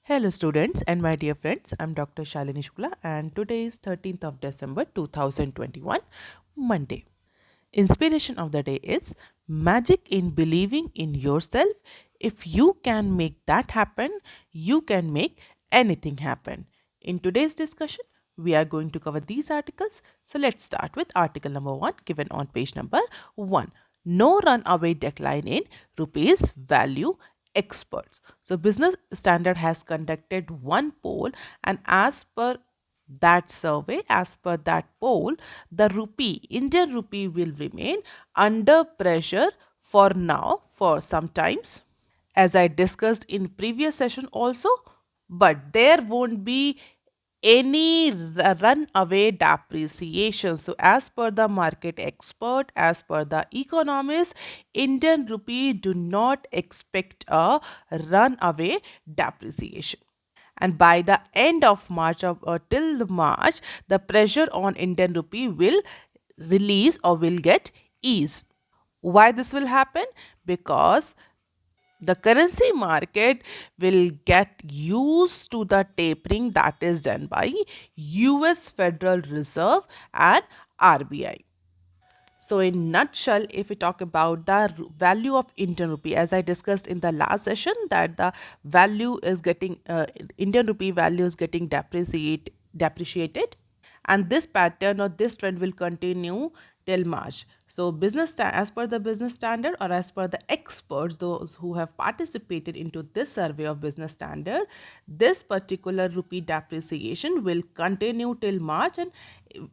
Hello students and my dear friends, I'm Dr. Shalini Shukla and today is 13th of December 2021, Monday. Inspiration of the day is magic in believing in yourself. If you can make that happen, you can make anything happen. In today's discussion, we are going to cover these articles. So let's start with article number 1 given on page number 1. No runaway decline in rupees value experts. So Business Standard has conducted one poll and as per that poll, the Indian rupee will remain under pressure for now, for sometimes, as I discussed in previous session also, but there won't be any runaway depreciation. So as per the market expert, as per the economist, Indian rupee do not expect a runaway depreciation. And by the end of March till the March, the pressure on Indian rupee will release or will get eased. Why this will happen? Because the currency market will get used to the tapering that is done by US Federal Reserve and RBI. So, in nutshell, if we talk about the value of Indian rupee, as I discussed in the last session, that the value is getting Indian rupee value is getting depreciated, and this pattern or this trend will continue till March. So, as per the business standard or as per the experts, those who have participated into this survey of business standard, this particular rupee depreciation will continue till March, and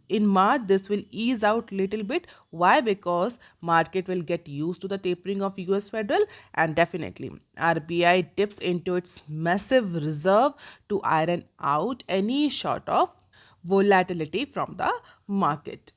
in March this will ease out little bit. Why? Because market will get used to the tapering of US Federal, and definitely RBI dips into its massive reserve to iron out any sort of volatility from the market.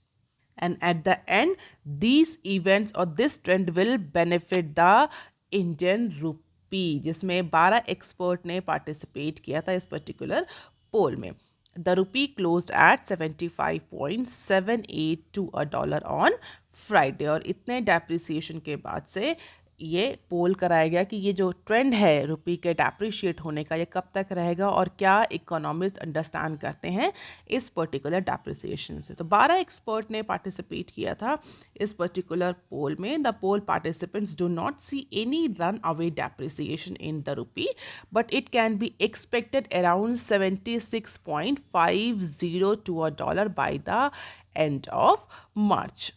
And at the end, these events or this trend will benefit the Indian rupee, जिसमें 12 expert ने participate किया था इस particular poll में. The rupee closed at 75.78 to a dollar on Friday. और इतने depreciation के बाद से ये पोल कराया गया कि ये जो ट्रेंड है रुपी के डेप्रिशिएट होने का, ये कब तक रहेगा और क्या इकोनॉमिस्ट अंडरस्टैंड करते हैं इस पर्टिकुलर डेप्रिसिएशन से. तो 12 एक्सपर्ट ने पार्टिसिपेट किया था इस पर्टिकुलर पोल में. The poll participants do not see any run away depreciation in the rupee, but it can be expected around 76.50 to a dollar by the end of March.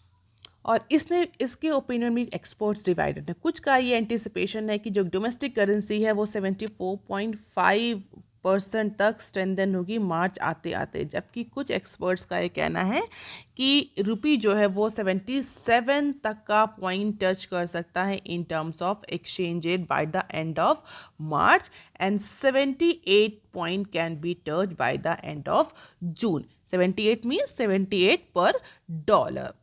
और इसमें इसके opinion में experts divided है. कुछ का ये anticipation है कि जो डोमेस्टिक करेंसी है वो 74.5% तक स्ट्रेंथन होगी मार्च आते आते, जबकि कुछ एक्सपर्ट्स का ये कहना है कि रुपी जो है वो 77 तक का पॉइंट टच कर सकता है in terms of exchange rate by the end of March, and 78 point can be touch by the end of June. 78 means 78 पर डॉलर.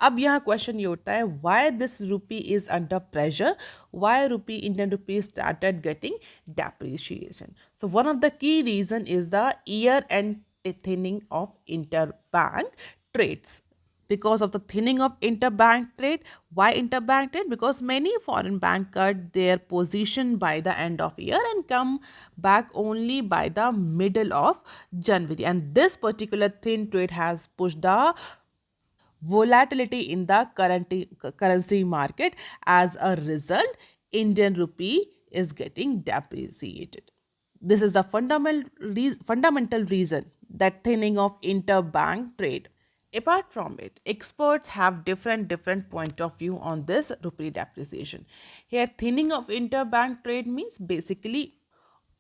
अब यहाँ क्वेश्चन ये उठता है, why this rupee is under pressure, why rupee Indian rupee started getting depreciation. So one of the key reason is the year end thinning of interbank trades. Because of the thinning of interbank trade, why interbank trade? Because many foreign bank cut their position by the end of year and come back only by the middle of January, and this particular thin trade has pushed the volatility in the currency market. As a result, Indian rupee is getting depreciated. This is the fundamental reason that thinning of interbank trade. Apart from it, experts have different point of view on this rupee depreciation. Here, thinning of interbank trade means basically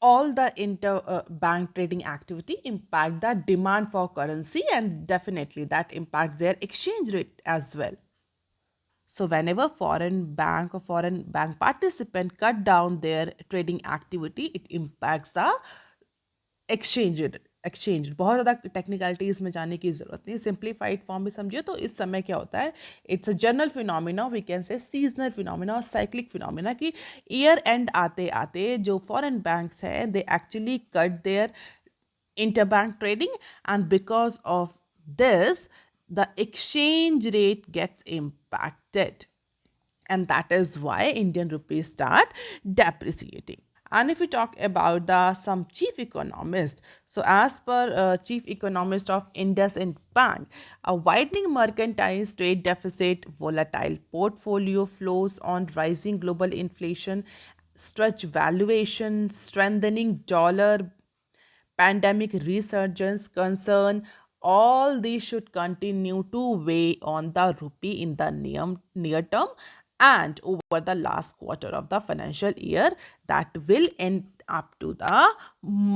all the interbank trading activity impact the demand for currency, and definitely that impacts their exchange rate as well. So whenever foreign bank participant cut down their trading activity, it impacts the exchange. बहुत ज़्यादा technicalities में जाने की ज़रूरत नहीं, simplified form में समझिए तो इस समय क्या होता है, it's a general phenomena, we can say seasonal phenomena और साइक्लिक फिनोमिना, कि ईयर एंड आते आते जो फॉरेन बैंक्स हैं they actually cut their interbank trading, and because of this the exchange rate gets impacted, and that is why Indian rupees start depreciating. And if we talk about the some chief economists, so as per chief economist of IndusInd Bank, a widening mercantile trade deficit, volatile portfolio flows on rising global inflation, stretch valuation, strengthening dollar, pandemic resurgence concern, all these should continue to weigh on the rupee in the near term and over the last quarter of the financial year that will end up to the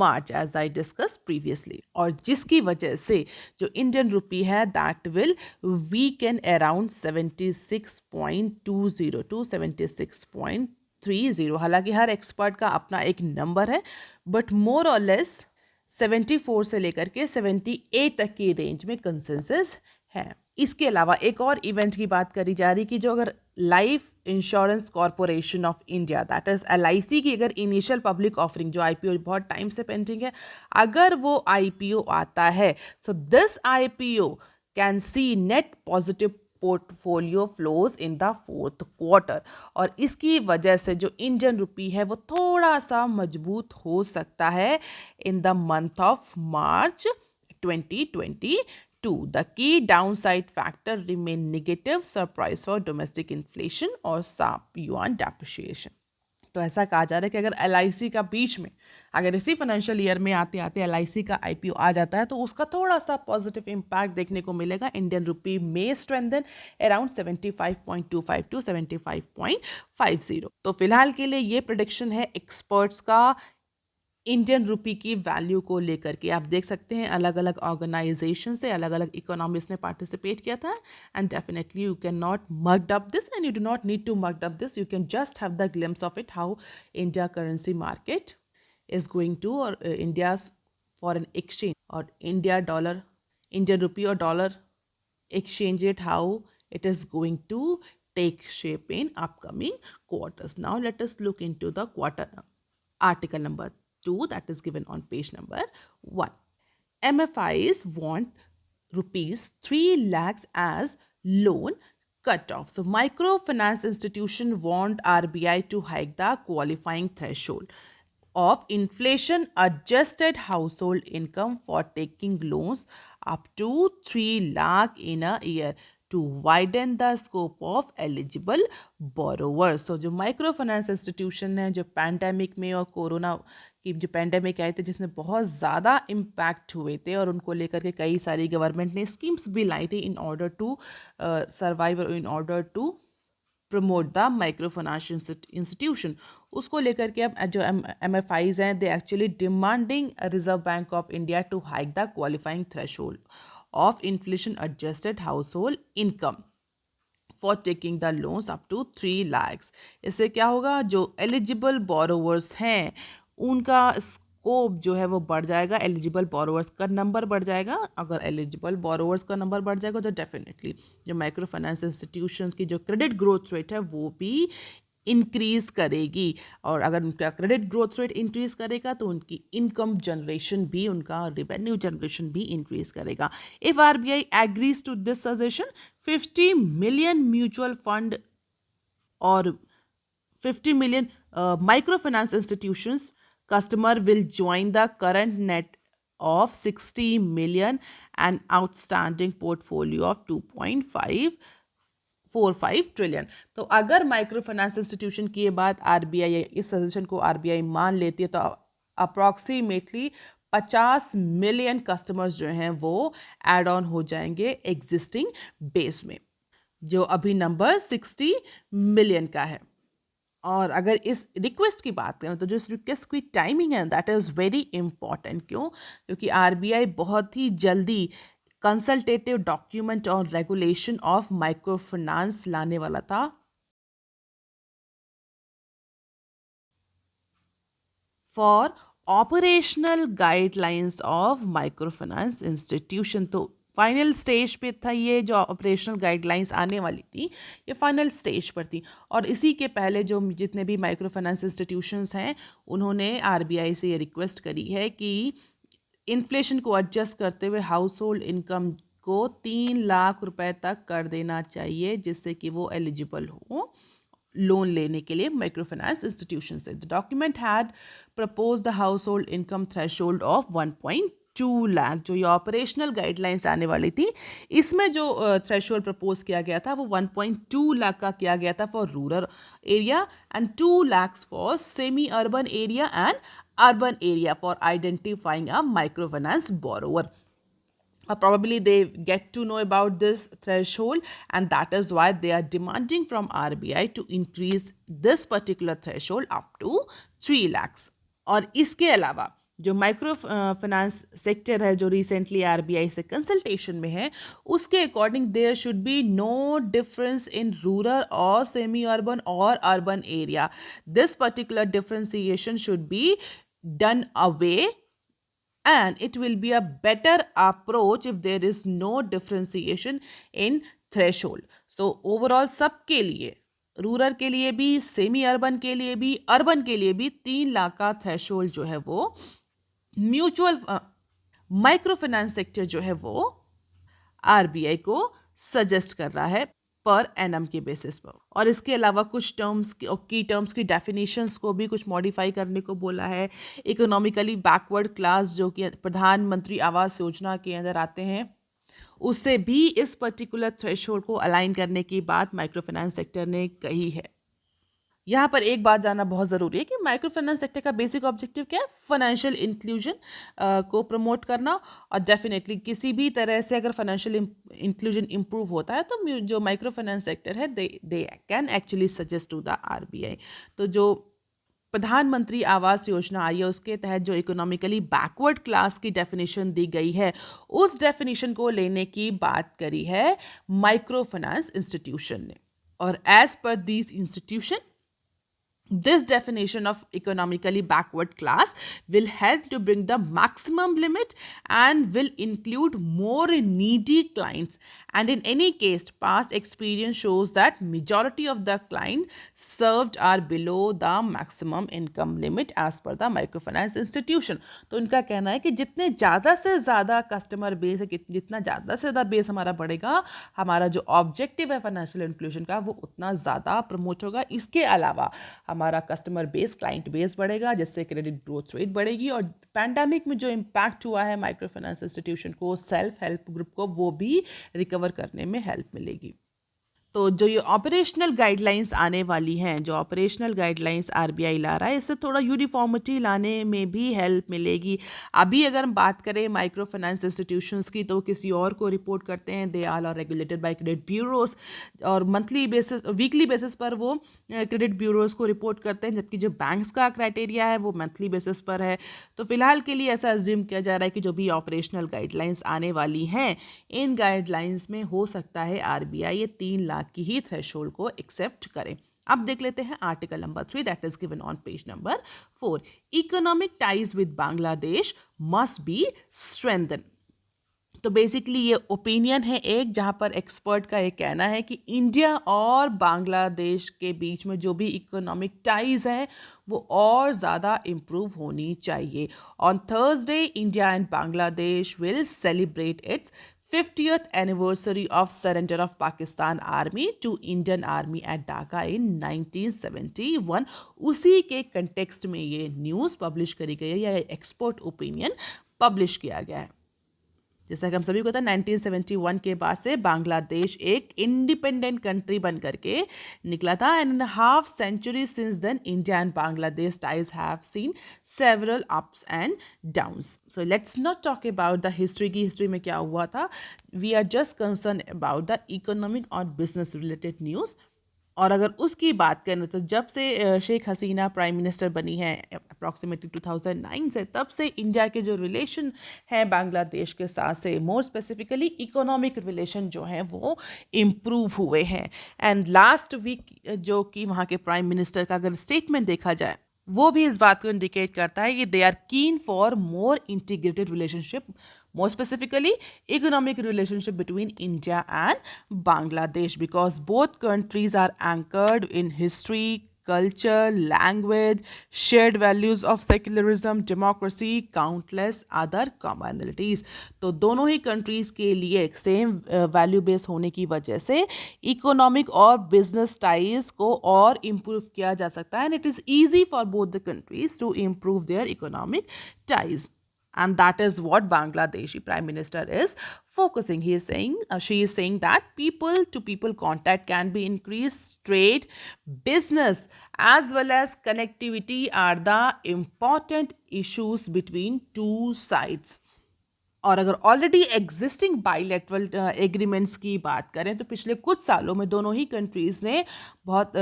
March as I discussed previously, और जिसकी वजह से जो Indian rupee है that will weaken around 76.20 to 76.30. हालांकि हर expert का अपना एक नंबर है बट मोर और लेस 74 से लेकर के 78 तक की रेंज में कंसेंसस है. इसके अलावा एक और इवेंट की बात करी जा रही कि जो अगर life insurance corporation of India that is LIC की अगर इनिशियल पब्लिक ऑफरिंग जो IPO बहुत टाइम से पेंडिंग है, अगर वो IPO आता है so this IPO can see net positive portfolio flows in the fourth quarter, और इसकी वजह से जो इंडियन रुपी है वो थोड़ा सा मजबूत हो सकता है in the month of March 2022. The key downside factor remain negative surprise for domestic inflation और sharp yuan depreciation. तो ऐसा कहा जा रहा है कि अगर LIC का बीच में अगर इसी फाइनेंशियल ईयर में आते आते LIC का IPO आ जाता है तो उसका थोड़ा सा पॉजिटिव इम्पैक्ट देखने को मिलेगा. इंडियन रुपी में स्ट्रेंथन अराउंड 75.25 टू 75.50. तो फिलहाल के लिए ये प्रेडिक्शन है एक्सपर्ट्स का इंडियन रुपी की वैल्यू को लेकर के. आप देख सकते हैं अलग अलग ऑर्गेनाइजेशन से अलग अलग इकोनॉमिस्ट ने पार्टिसिपेट किया था and definitely you can not mugged up this and you do not need to mugged up this. You can just have the glimpse of it how India currency market is going to और India foreign exchange और Indian rupee और dollar exchange rate, how it is going to take shape in upcoming quarters. Now let us look into the quarter article number 2 that is given on page number 1. MFIs want rupees 3 lakhs as loan cutoff. So microfinance institution want RBI to hike the qualifying threshold of inflation adjusted household income for taking loans up to 3 lakh in a year to widen the scope of eligible borrowers. So जो micro finance institution है जो pandemic में और corona की जो pandemic आए थे जिसमें बहुत ज़्यादा इम्पैक्ट हुए थे और उनको लेकर के कई सारी गवर्नमेंट ने स्कीम्स भी लाई थी इन ऑर्डर टू सर्वाइव और in order to promote the micro finance institution. उसको लेकर के अब जो MFIs हैं they actually demanding Reserve Bank of India to hike the qualifying threshold of inflation adjusted household income for taking the loans up to 3 lakhs. इससे क्या होगा जो एलिजिबल बोरोवर्स हैं उनका स्कोप जो है वो बढ़ जाएगा, एलिजिबल बोरोवर्स का नंबर बढ़ जाएगा. अगर एलिजिबल बोरोवर्स का नंबर बढ़ जाएगा तो डेफिनेटली जो माइक्रो फाइनेंस इंस्टीट्यूशंस की जो क्रेडिट ग्रोथ रेट है वो भी इंक्रीज करेगी, और अगर उनका क्रेडिट ग्रोथ रेट इंक्रीज करेगा तो उनकी इनकम जनरेशन भी उनका रेवेन्यू जनरेशन भी इंक्रीज करेगा. If RBI agrees to this suggestion 50 million mutual fund और 50 million micro finance institutions customer will join the current net of 60 million and outstanding portfolio of 2.545 trillion. तो अगर micro finance institution की ये बात RBI इस suggestion को RBI मान लेती है तो अप्रॉक्सीमेटली 50 मिलियन कस्टमर्स जो हैं वो एड ऑन हो जाएंगे एग्जिस्टिंग बेस में जो अभी नंबर 60 मिलियन का है. और अगर इस रिक्वेस्ट की बात करें तो जो इस रिक्वेस्ट की टाइमिंग है दैट इज़ वेरी इंपॉर्टेंट. क्यों? क्योंकि RBI बहुत ही जल्दी कंसल्टेटिव डॉक्यूमेंट और रेगुलेशन ऑफ माइक्रो फाइनेंस लाने वाला था for operational guidelines of micro finance institution. तो फाइनल स्टेज पे था ये जो ऑपरेशनल गाइडलाइंस आने वाली थी ये फाइनल स्टेज पर थी, और इसी के पहले जो जितने भी माइक्रो फाइनेंस इंस्टीट्यूशंस हैं उन्होंने RBI से ये रिक्वेस्ट करी है कि इन्फ्लेशन को एडजस्ट करते हुए हाउस होल्ड इनकम को 3 लाख रुपए तक कर देना चाहिए जिससे कि वो एलिजिबल हो लोन लेने के लिए माइक्रो फाइनेंस इंस्टीट्यूशन से। The document had propose the house hold income threshold of 1.2 lakh. जो ये ऑपरेशनल गाइडलाइंस आने वाली थी, इसमें जो थ्रेशोल्ड प्रपोज किया गया था वो 1.2 लाख का किया गया था for rural area and 2 lakhs for semi urban area and urban area for identifying a micro finance borrower. Probably they get to know about this threshold, and that is why they are demanding from RBI to increase this particular threshold up to 3 lakhs. और इसके अलावा जो micro finance sector है जो recently RBI से consultation में है, उसके according there should be no difference in rural और सेमी अर्बन और urban area. This particular differentiation should be done away, and it will be a better approach if there is no differentiation in threshold. So overall सबके लिए, rural के लिए भी, semi urban के लिए भी, अर्बन के लिए भी 3 लाख का थ्रेशोल्ड जो है वो म्यूचुअल माइक्रो फाइनेंस सेक्टर जो है वो आरबीआई को सजेस्ट कर रहा है पर एनम के बेसिस पर. और इसके अलावा कुछ टर्म्स की डेफिनेशंस को भी कुछ मॉडिफाई करने को बोला है. इकोनॉमिकली बैकवर्ड क्लास जो कि प्रधानमंत्री आवास योजना के अंदर आते हैं, उससे भी इस पर्टिकुलर थ्रेशोल्ड को अलाइन करने की बात माइक्रो फाइनेंस सेक्टर ने कही है. यहाँ पर एक बात जानना बहुत ज़रूरी है कि माइक्रो फाइनेंस सेक्टर का बेसिक ऑब्जेक्टिव क्या है? फाइनेंशियल इंक्लूजन को प्रमोट करना. और डेफिनेटली किसी भी तरह से अगर फाइनेंशियल इंक्लूजन इम्प्रूव होता है तो जो माइक्रो फाइनेंस सेक्टर है they can actually suggest to the RBI. तो जो प्रधानमंत्री आवास योजना आई है उसके तहत जो इकोनॉमिकली बैकवर्ड क्लास की डेफिनेशन दी गई है, उस डेफिनेशन को लेने की बात करी है माइक्रो फाइनेंस इंस्टीट्यूशन ने. और as per this institution, this definition of economically backward class will help to bring the maximum limit and will include more needy clients. And in any case, past experience shows that majority of the clients served are below the maximum income limit as per the microfinance institution. तो इनका कहना है कि जितने ज़्यादा से ज़्यादा customer base है, जितना ज़्यादा से ज़्यादा बेस हमारा बढ़ेगा, हमारा जो ऑब्जेक्टिव है फाइनेंशियल इंक्लूजन का वो उतना ज़्यादा प्रमोट होगा. इसके अलावा हमारा कस्टमर बेस, क्लाइंट बेस बढ़ेगा, जिससे क्रेडिट ग्रोथ रेट बढ़ेगी. और पैंडेमिक में जो इम्पैक्ट हुआ है माइक्रो फाइनेंस इंस्टीट्यूशन को, सेल्फ हेल्प ग्रुप को, वो भी रिकवर करने में हेल्प मिलेगी. तो जो ये ऑपरेशनल गाइडलाइंस आने वाली हैं, जो ऑपरेशनल गाइडलाइंस आरबीआई ला रहा है, इससे थोड़ा यूनिफॉर्मिटी लाने में भी हेल्प मिलेगी. अभी अगर हम बात करें माइक्रो फाइनेंस इंस्टीट्यूशंस की, तो किसी और को रिपोर्ट करते हैं. They are regulated by credit bureaus और मंथली बेसिस, वीकली बेसिस पर वो क्रेडिट ब्यूरोज को रिपोर्ट करते हैं, जबकि जो बैंक्स का क्राइटेरिया है वो मंथली बेसिस पर है. तो फिलहाल के लिए ऐसा अज्यूम किया जा रहा है कि जो भी ऑपरेशनल गाइडलाइंस आने वाली हैं, इन गाइडलाइंस में हो सकता है आरबीआई ये 3 लाख की ही थ्रेशोल्ड को एक्सेप्ट करें. अब देख लेते हैं article number 3 that is given on page number 4. Economic ties with Bangladesh must be strengthen. तो बेसिकली ये ओपिनियन है एक, जहाँ पर एक्सपर्ट का ये कहना है कि इंडिया और बांग्लादेश के बीच में जो भी इकोनॉमिक टाइज हैं वो और ज़्यादा इम्प्रूव होनी चाहिए. On Thursday India and Bangladesh will celebrate it's 50th anniversary of surrender of Pakistan Army to Indian Army at Dhaka in 1971. उसी के कंटेक्स्ट में ये न्यूज़ पब्लिश करी गई है, या एक्सपर्ट ओपिनियन पब्लिश किया गया है. जैसा कि हम सभी को पता है 1971 के बाद से बांग्लादेश एक इंडिपेंडेंट कंट्री बन करके निकला था. And in half century since then India and Bangladesh ties have seen several ups and downs. So let's not talk about the history की हिस्ट्री में क्या हुआ था. We are just concern about the economic और बिजनेस रिलेटेड न्यूज़. और अगर उसकी बात करें तो जब से शेख हसीना प्राइम मिनिस्टर बनी है अप्रॉक्सीमेटली 2009 से, तब से इंडिया के जो रिलेशन है बांग्लादेश के साथ से, मोर स्पेसिफिकली इकोनॉमिक रिलेशन जो हैं वो इम्प्रूव हुए हैं. एंड लास्ट वीक जो कि वहाँ के प्राइम मिनिस्टर का अगर स्टेटमेंट देखा जाए, वो भी इस बात को इंडिकेट करता है कि they are keen for more integrated relationship, more specifically economic relationship between India and Bangladesh, because both countries are anchored in history, culture, language, shared values of secularism, democracy, countless other commonalities. तो दोनों ही countries के लिए same value base होने की वजह से economic और business ties को और इम्प्रूव किया जा सकता है, and it is easy for both the countries to improve their economic ties. And that is what Bangladeshi Prime Minister is focusing. He is saying, she is saying that people to people contact can be increased. Trade, business, as well as connectivity are the important issues between two sides. और अगर already existing bilateral agreements की बात करें तो पिछले कुछ सालों में दोनों ही कंट्रीज़ ने बहुत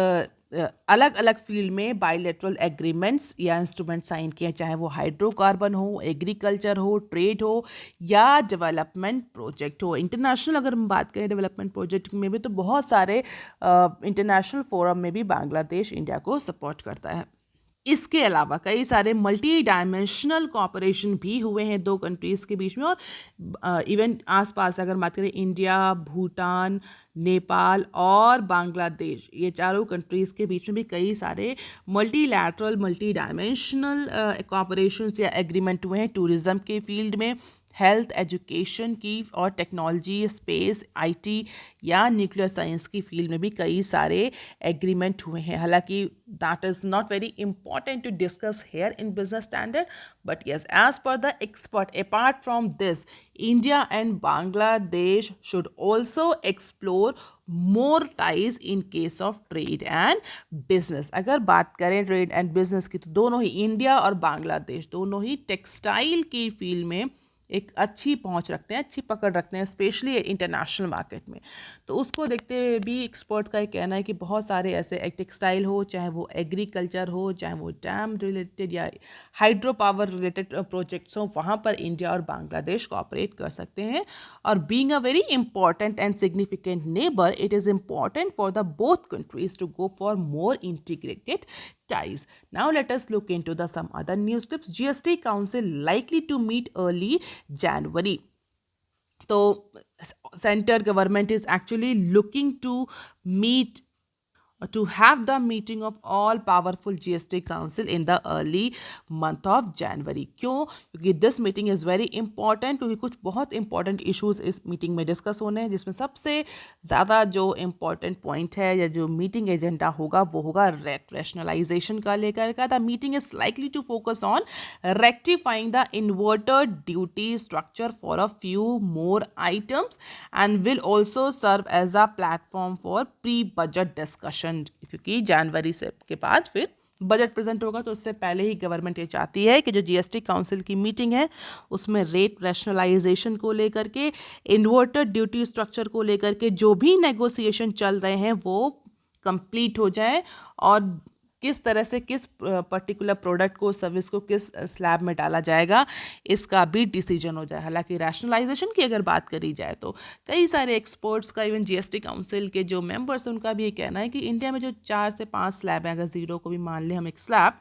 अलग अलग फील्ड में बाइलेटरल एग्रीमेंट्स या इंस्ट्रूमेंट साइन किए, चाहे वो हाइड्रोकार्बन हो, एग्रीकल्चर हो, ट्रेड हो या डेवलपमेंट प्रोजेक्ट हो. इंटरनेशनल अगर हम बात करें डेवलपमेंट प्रोजेक्ट में भी तो बहुत सारे इंटरनेशनल फोरम में भी बांग्लादेश इंडिया को सपोर्ट करता है. इसके अलावा कई सारे मल्टी डायमेंशनल कॉपरेशन भी हुए हैं दो कंट्रीज़ के बीच में. और इवन आसपास अगर बात करें इंडिया, भूटान, नेपाल और बांग्लादेश, ये चारों कंट्रीज़ के बीच में भी कई सारे मल्टीलैटरल मल्टी डायमेंशनल कॉपरेशंस या एग्रीमेंट हुए हैं टूरिज़्म के फील्ड में, हेल्थ, एजुकेशन की और टेक्नोलॉजी, स्पेस, आईटी या न्यूक्लियर साइंस की फील्ड में भी कई सारे एग्रीमेंट हुए हैं. हालांकि that is not very important to discuss here in Business Standard, but yes, as per the expert, apart from this, India and Bangladesh should also explore more ties in case of trade and business. अगर बात करें trade and business की तो दोनों ही India और बांग्लादेश दोनों ही textile की field में एक अच्छी पहुंच रखते हैं, अच्छी पकड़ रखते हैं, स्पेशली इंटरनेशनल मार्केट में. तो उसको देखते हुए भी एक्सपर्ट्स का ये कहना है कि बहुत सारे ऐसे टेक्सटाइल हो, चाहे वो एग्रीकल्चर हो, चाहे वो डैम रिलेटेड या हाइड्रो पावर रिलेटेड प्रोजेक्ट्स हो, वहाँ पर इंडिया और बांग्लादेश कोऑपरेट कर सकते हैं. और being a very important and significant neighbour, it is important for the both countries to go for more integrated ties. Now let us look into the some other news clips. GST Council likely to meet early January. So center government is actually looking to meet to have the meeting of all powerful GST council in the early month of January. क्यों? क्योंकि this meeting is very important, क्योंकि कुछ बहुत important issues इस meeting में discuss होने हैं, जिसमें सबसे ज़्यादा जो important point है या जो meeting agenda होगा वो होगा rate rationalization का लेकर का. The meeting is likely to focus on rectifying the inverted duty structure for a few more items and will also serve as a platform for pre-budget discussion. क्योंकि जनवरी से के बाद फिर बजट प्रेजेंट होगा, तो उससे पहले ही गवर्नमेंट ये चाहती है कि जो जीएसटी काउंसिल की मीटिंग है उसमें रेट रैशनलाइजेशन को लेकर के, इन्वर्टेड ड्यूटी स्ट्रक्चर को लेकर के जो भी नेगोशिएशन चल रहे हैं वो कंप्लीट हो जाए और किस तरह से किस पर्टिकुलर प्रोडक्ट को, सर्विस को किस स्लैब में डाला जाएगा इसका भी डिसीजन हो जाए. हालांकि रैशनलाइजेशन की अगर बात करी जाए तो कई सारे एक्सपर्ट्स का, इवन जीएसटी काउंसिल के जो मेंबर्स हैं उनका भी ये कहना है कि इंडिया में जो 4 से 5 स्लैब हैं, अगर ज़ीरो को भी मान लें हम एक स्लैब,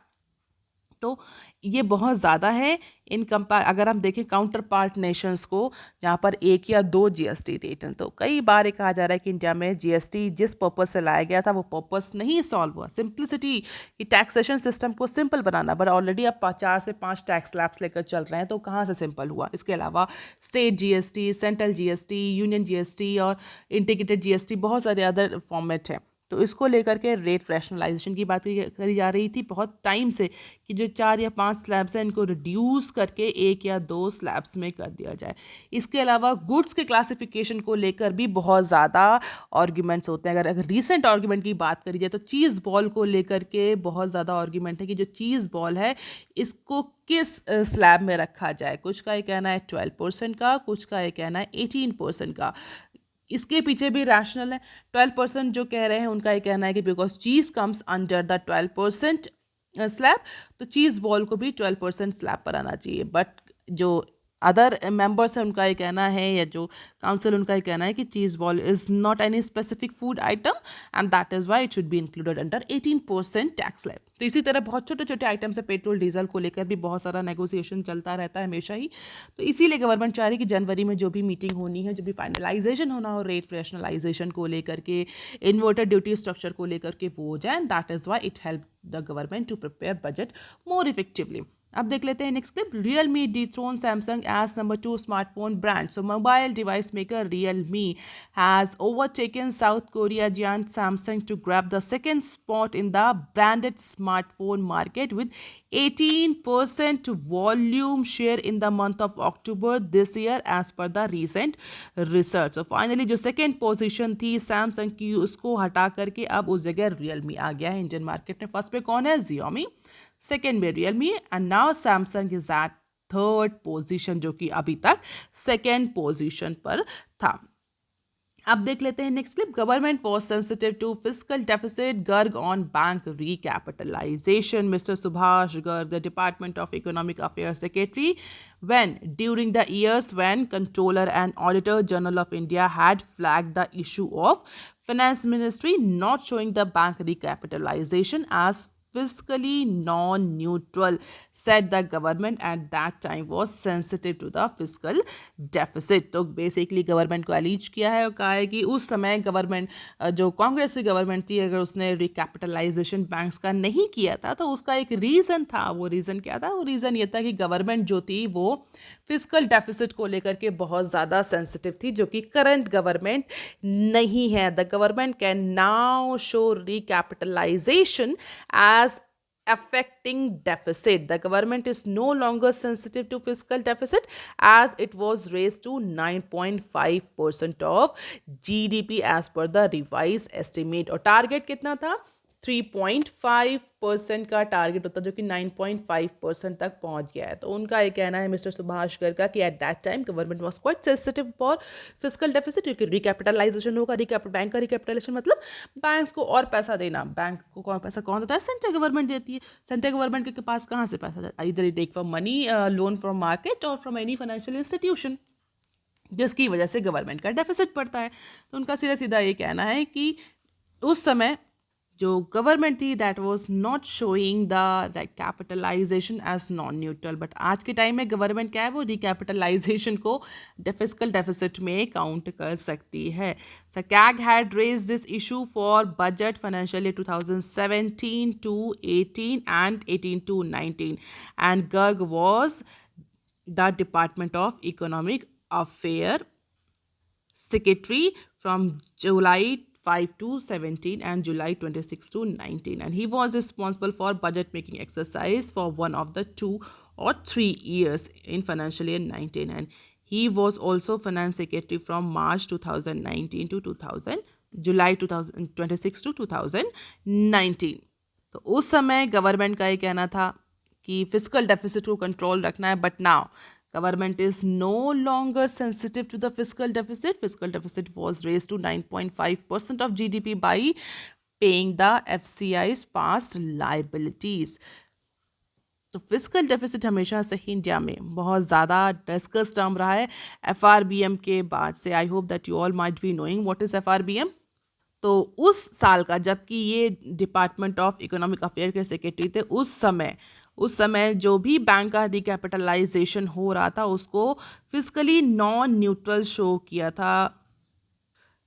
तो ये बहुत ज़्यादा है इन अगर हम देखें काउंटर पार्ट नेशंस को जहाँ पर 1 या 2 जीएसटी रेट हैं. तो कई बार ये कहा जा रहा है कि इंडिया में जीएसटी जिस पर्पस से लाया गया था वो पर्पस नहीं सॉल्व हुआ. सिंप्लिसिटी कि टैक्सेशन सिस्टम को सिंपल बनाना, बट ऑलरेडी अब 4 से 5 टैक्स स्लैब्स लेकर चल रहे हैं, तो कहाँ से सिंपल हुआ. इसके अलावा state GST, central GST, union GST और इंटीग्रेटेड जीएसटी, बहुत सारे अदर फॉर्मेट हैं. तो इसको लेकर के रेट रैशनलाइजेशन की बात करी जा रही थी बहुत टाइम से कि जो 4 या 5 स्लैब्स हैं इनको रिड्यूस करके 1 या 2 स्लैब्स में कर दिया जाए. इसके अलावा गुड्स के क्लासिफिकेशन को लेकर भी बहुत ज़्यादा आर्ग्यूमेंट्स होते हैं. अगर रिसेंट आर्ग्यूमेंट की बात करी जाए तो चीज़ बॉल को लेकर के बहुत ज़्यादा आर्ग्यूमेंट है कि जो चीज़ बॉल है इसको किस स्लैब में रखा जाए. कुछ का ये कहना है 12% का, कुछ का ये कहना है 18% का. इसके पीछे भी रैशनल है. 12% जो कह रहे हैं उनका ये कहना है कि because cheese comes under the 12% slab, तो चीज़ बॉल को भी 12% स्लैब पर आना चाहिए. बट जो अदर मेंबर्स हैं उनका ये कहना है, या जो काउंसिल उनका ये कहना है कि चीज़ ball is not any specific food item and that is why it should be included under 18% tax slab. तो इसी तरह बहुत छोटे छोटे आइटम्स है, पेट्रोल डीजल को लेकर भी बहुत सारा नेगोशिएशन चलता रहता है हमेशा ही। तो इसीलिए गवर्नमेंट चाह रही कि जनवरी में जो भी मीटिंग होनी है, जो भी फाइनलाइजेशन होना हो रेट रैशनलाइजेशन को लेकर के, इन्वर्टर ड्यूटी स्ट्रक्चर को लेकर के, वो हो जाए। That is why it help the government to prepare budget more effectively. अब देख लेते हैं next clip. Realme dethrone Samsung as number 2 smartphone brand. So mobile device maker Realme has overtaken South Korea giant Samsung to grab the second spot in the branded smartphone market with 18% volume share in the month of October this year as per the recent research. So finally जो second position थी Samsung की, उसको हटा करके अब उस जगह Realme आ गया है इंडियन मार्केट में। फर्स्ट पे कौन है? Xiaomi, सेकेंड में Realme, and now Samsung is at third position, जो कि अभी तक सेकेंड पोजीशन पर था। अब देख लेते हैं next clip. Government was sensitive to fiscal deficit, Garg on bank recapitalization. Mister Subhash Garg, the department of economic affairs secretary, when during the years when Controller and Auditor General of India had flagged the issue of Finance Ministry not showing the bank recapitalization as fiscally non-neutral, said the government at that time was sensitive to the fiscal deficit। तो basically government को एलिज किया है और कहा है कि उस समय गवर्नमेंट, जो कांग्रेस की गवर्नमेंट थी, अगर उसने रिकैपिटलाइजेशन बैंक्स का नहीं किया था तो उसका एक रीज़न था। वो रीज़न क्या था? वो रीज़न ये था कि गवर्नमेंट जो थी वो फिस्कल डेफिसिट को लेकर के बहुत ज़्यादा सेंसिटिव थी, जो कि करंट गवर्नमेंट नहीं है। The government can now show recapitalisation as affecting deficit. The government is no longer sensitive to fiscal deficit as it was raised to 9.5% of GDP as per the revised estimate। और target कितना था? 3.5% का target होता, जो कि 9.5% तक पहुंच गया है। तो उनका ये कहना है मिस्टर सुभाष गर्ग का कि eight that time government was quite sensitive for fiscal deficit, क्योंकि रिकैपिटलाइजेशन होगा। बैंक का रिकैपिटलाइजेशन मतलब बैंक्स को और पैसा देना। बैंक को कौन पैसा कौन देता है? सेंट्रल गवर्नमेंट देती है। सेंट्रल गवर्नमेंट के पास कहाँ से पैसा जाता है? इधर take from money, loan from market और फ्रॉम एनी फाइनेंशियल इंस्टीट्यूशन, जिसकी वजह से गवर्नमेंट का डेफिसिट बढ़ता है। तो उनका सीधा सीधा ये कहना है कि उस समय जो गवर्नमेंट थी that was not showing the capitalization as non neutral, but आज के टाइम में गवर्नमेंट क्या है, वो रिकैपिटलाइजेशन को फिस्कल डेफिसिट में काउंट कर सकती है। So CAG had raise this issue for budget financial year 2017 to 18 and 18 to 19, and Garg was the Department of Economic Affairs Secretary from July 5 to 17 and July 26 to 19, and he was responsible for budget making exercise for one of the 2 or 3 years in financial year 19, and he was also finance secretary from March 2019 to 2000 July 2026 to 2019। तो उस समय government का ये कहना था कि fiscal deficit को control रखना है, but now government is no longer sensitive to the fiscal deficit. Fiscal deficit was raised to 9.5% of GDP by paying the FCI's past liabilities। तो फिस्कल डेफिसिट हमेशा से ही इंडिया में बहुत ज़्यादा डिस्कस टर्म रहा है FRBM के बाद से। I hope that you all might be knowing what is FRBM। तो उस साल का, जबकि ये डिपार्टमेंट ऑफ इकोनॉमिक अफेयर के सेक्रेटरी थे, उस समय जो भी बैंक का रिकैपिटलाइजेशन हो रहा था उसको फिस्कली नॉन न्यूट्रल शो किया था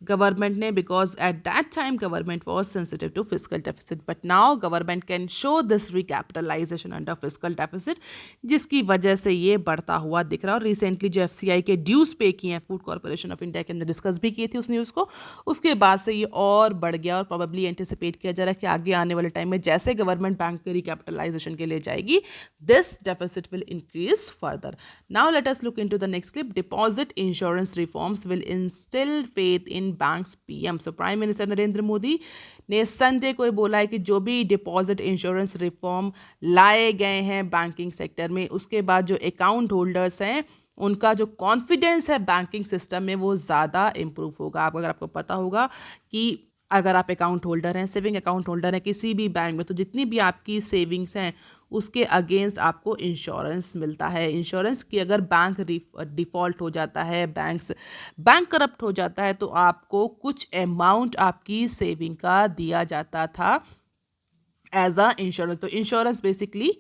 गवर्नमेंट ने, because at that time government was sensitive to fiscal deficit, but now government can show this recapitalization under fiscal deficit, जिसकी वजह से ये बढ़ता हुआ दिख रहा है। और रिसेंटली जो FCI के ड्यूज पे किए हैं फूड कॉर्पोरेशन ऑफ इंडिया के अंदर, डिस्कस भी की थी उस न्यूज़ को, उसके बाद से ये और बढ़ गया और प्रोबेबली एंटिसिपेट किया जा रहा है कि आगे आने वाले टाइम में जैसे गवर्नमेंट बैंक के रिकैपिटलाइजेशन के लिए जाएगी, this deficit will increase further. Now let us look into the next clip. Deposit insurance reforms will instil faith in banks PM। So prime minister Narendra Modi ने संडे को बोला है कि जो भी डिपॉजिट इंश्योरेंस रिफॉर्म लाए गए हैं बैंकिंग सेक्टर में, उसके बाद जो अकाउंट होल्डर्स हैं उनका जो कॉन्फिडेंस है बैंकिंग सिस्टम में वो ज़्यादा इम्प्रूव होगा। अगर आपको पता होगा कि अगर आप अकाउंट होल्डर हैं, सेविंग अकाउंट होल्डर हैं किसी भी बैंक में, तो जितनी भी आपकी सेविंग्स हैं उसके अगेंस्ट आपको इंश्योरेंस मिलता है। इंश्योरेंस की अगर बैंक डिफ़ॉल्ट हो जाता है, बैंक करप्ट हो जाता है, तो आपको कुछ अमाउंट आपकी सेविंग का दिया जाता था एज अ इंश्योरेंस। तो इंश्योरेंस बेसिकली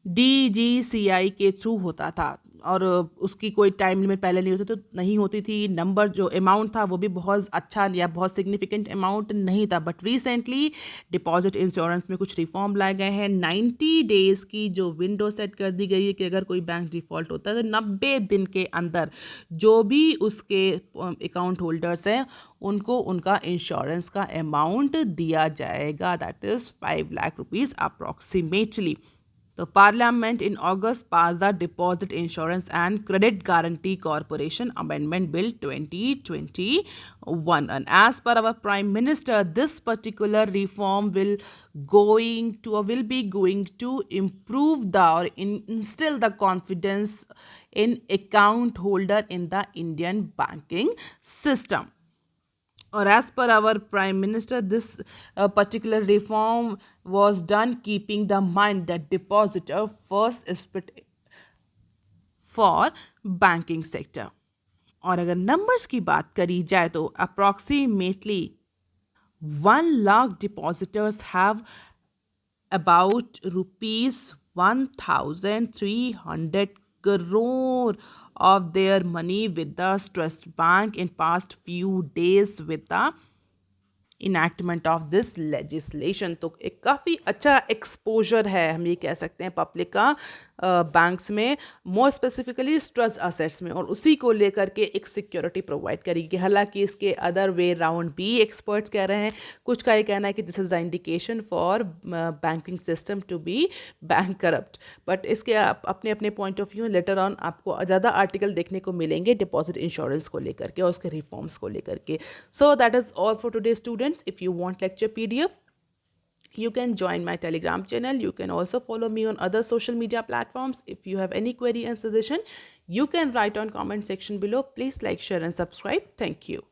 DGCI के थ्रू होता था, और उसकी कोई टाइम लिमिट पहले नहीं होती थी। नंबर जो अमाउंट था वो भी बहुत अच्छा या बहुत सिग्निफिकेंट अमाउंट नहीं था। बट रिसेंटली डिपॉजिट इंश्योरेंस में कुछ रिफॉर्म लाए गए हैं। 90 डेज़ की जो विंडो सेट कर दी गई है कि अगर कोई बैंक डिफ़ॉल्ट होता है तो 90 दिन के अंदर जो भी उसके अकाउंट होल्डर्स हैं उनको उनका इंश्योरेंस का अमाउंट दिया जाएगा, that is 5 lakh rupees approximately. The Parliament in August passed the Deposit Insurance and Credit Guarantee Corporation Amendment Bill 2021. And as per our Prime Minister, this particular reform will be going to improve the or instill the confidence in account holder in the Indian banking system. Or as per our Prime Minister, this particular reform was done keeping the mind that depositor first is for banking sector. और अगर numbers की बात करी जाए तो approximately 1 lakh depositors have about rupees 1300 crore of their money with the Trust Bank in past few days with the enactment of this legislation. तो एक काफ़ी अच्छा एक्सपोजर है, हम ये कह सकते हैं, पब्लिक का बैंक्स में, मोर स्पेसिफिकली ट्रस्ट असेट्स में, और उसी को लेकर के एक सिक्योरिटी प्रोवाइड करेगी। हालांकि इसके अदर वे राउंड भी एक्सपर्ट्स कह रहे हैं, कुछ का ये कहना है कि this is the indication for banking system to be bank corrupt. But इसके अपने अपने point of view later on आपको ज़्यादा आर्टिकल देखने को मिलेंगे डिपॉजिट इंश्योरेंस को लेकर के और उसके रिफॉर्म्स को लेकर के। So that is all for today students. If you want lecture PDF, you can join my Telegram channel. You can also follow me on other social media platforms. If you have any query and suggestion, you can write on comment section below. Please like, share and subscribe. Thank you.